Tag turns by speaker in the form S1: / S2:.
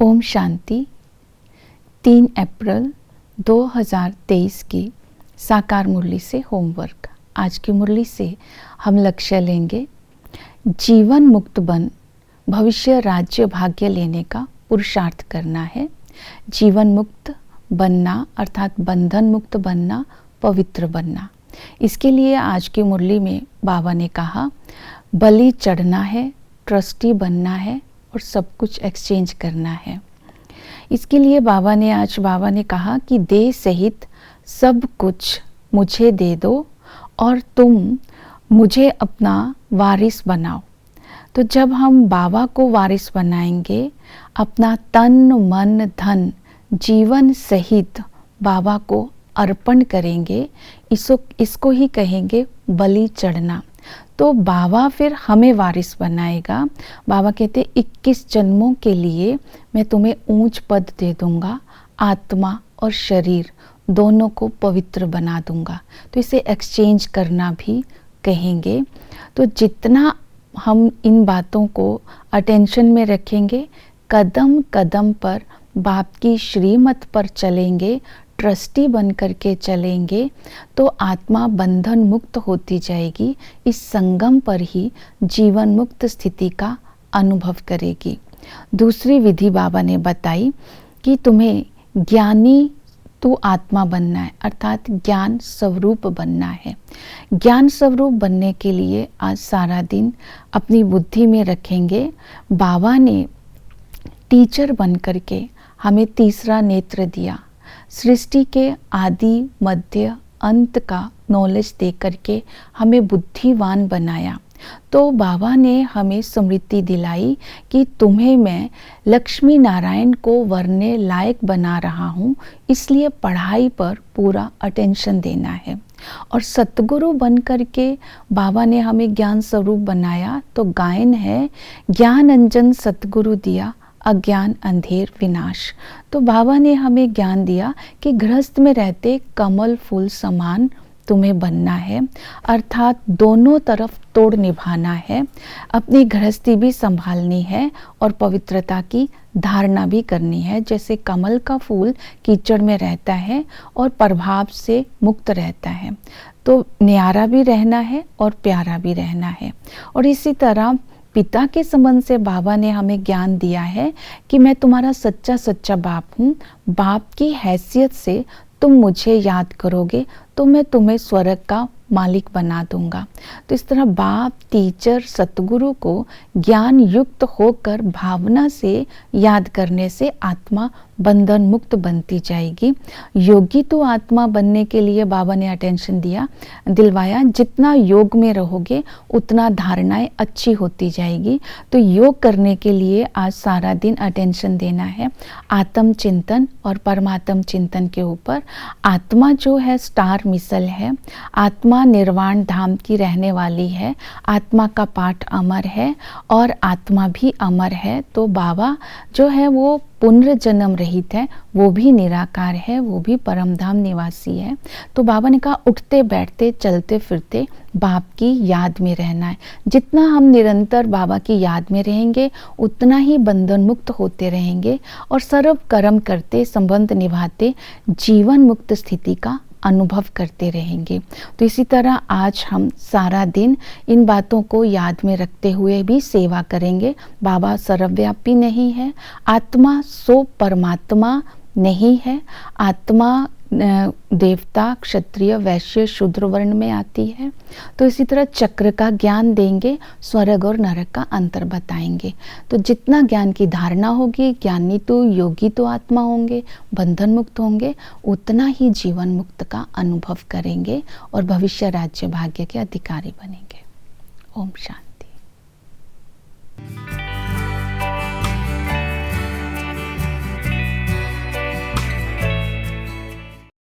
S1: ओम शांति। 3 अप्रैल 2023 की साकार मुरली से होमवर्क। आज की मुरली से हम लक्ष्य लेंगे, जीवन मुक्त बन भविष्य राज्य भाग्य लेने का पुरुषार्थ करना है। जीवन मुक्त बनना अर्थात बंधन मुक्त बनना, पवित्र बनना। इसके लिए आज की मुरली में बाबा ने कहा, बलि चढ़ना है, ट्रस्टी बनना है और सब कुछ एक्सचेंज करना है। इसके लिए बाबा ने कहा कि देह सहित सब कुछ मुझे दे दो और तुम मुझे अपना वारिस बनाओ। तो जब हम बाबा को वारिस बनाएंगे, अपना तन मन धन जीवन सहित बाबा को अर्पण करेंगे, इसको ही कहेंगे बलि चढ़ना। तो बाबा फिर हमें वारिस बनाएगा। बाबा कहते 21 जन्मों के लिए मैं तुम्हें ऊंच पद दे दूंगा, आत्मा और शरीर दोनों को पवित्र बना दूंगा। तो इसे एक्सचेंज करना भी कहेंगे। तो जितना हम इन बातों को अटेंशन में रखेंगे, कदम कदम पर बाप की श्रीमत पर चलेंगे, ट्रस्टी बन करके चलेंगे, तो आत्मा बंधन मुक्त होती जाएगी। इस संगम पर ही जीवन मुक्त स्थिति का अनुभव करेगी। दूसरी विधि बाबा ने बताई कि तुम्हें ज्ञानी तू आत्मा बनना है, अर्थात ज्ञान स्वरूप बनना है। ज्ञान स्वरूप बनने के लिए आज सारा दिन अपनी बुद्धि में रखेंगे, बाबा ने टीचर बन करके हमें तीसरा नेत्र दिया, सृष्टि के आदि मध्य अंत का नॉलेज दे करके हमें बुद्धिवान बनाया। तो बाबा ने हमें स्मृति दिलाई कि तुम्हें मैं लक्ष्मी नारायण को वरने लायक बना रहा हूँ, इसलिए पढ़ाई पर पूरा अटेंशन देना है। और सतगुरु बन करके बाबा ने हमें ज्ञान स्वरूप बनाया। तो गायन है, ज्ञान अंजन सतगुरु दिया, अज्ञान अंधेर विनाश। तो बाबा ने हमें ज्ञान दिया कि गृहस्थ में रहते कमल फूल समान तुम्हें बनना है, अर्थात दोनों तरफ तोड़ निभाना है। अपनी गृहस्थी भी संभालनी है और पवित्रता की धारणा भी करनी है। जैसे कमल का फूल कीचड़ में रहता है और प्रभाव से मुक्त रहता है, तो न्यारा भी रहना है और प्यारा भी रहना है। और इसी तरह पिता के संबंध से बाबा ने हमें ज्ञान दिया है कि मैं तुम्हारा सच्चा सच्चा बाप हूँ। बाप की हैसियत से तुम मुझे याद करोगे तो मैं तुम्हें स्वर्ग का मालिक बना दूंगा। तो इस तरह बाप, टीचर, सतगुरु को ज्ञान युक्त होकर भावना से याद करने से आत्मा बंधन मुक्त बनती जाएगी। योगी तो आत्मा बनने के लिए बाबा ने अटेंशन दिलवाया, जितना योग में रहोगे उतना धारणाएं अच्छी होती जाएगी। तो योग करने के लिए आज सारा दिन अटेंशन देना है आत्म चिंतन और परमात्म चिंतन के ऊपर। आत्मा जो है स्टार मिसल है, आत्मा निर्वाण धाम की रहने वाली है, आत्मा का पाठ अमर है और आत्मा भी अमर है। तो बाबा जो है वो पुनर्जन्म रहित है, वो भी निराकार है, वो भी परम धाम निवासी है। तो बाबा ने कहा उठते बैठते चलते फिरते बाप की याद में रहना है। जितना हम निरंतर बाबा की याद में रहेंगे उतना ही बंधन मुक्त होते रहेंगे और सर्व कर्म करते, संबंध निभाते जीवन मुक्त स्थिति का अनुभव करते रहेंगे। तो इसी तरह आज हम सारा दिन इन बातों को याद में रखते हुए भी सेवा करेंगे। बाबा सर्वव्यापी नहीं है, आत्मा सो परमात्मा नहीं है। आत्मा देवता, क्षत्रिय, वैश्य, शूद्र वर्ण में आती है। तो इसी तरह चक्र का ज्ञान देंगे, स्वर्ग और नरक का अंतर बताएंगे। तो जितना ज्ञान की धारणा होगी, ज्ञानी तो योगी तो आत्मा होंगे, बंधन मुक्त होंगे, उतना ही जीवन मुक्त का अनुभव करेंगे और भविष्य राज्य भाग्य के अधिकारी बनेंगे। ओम शांति।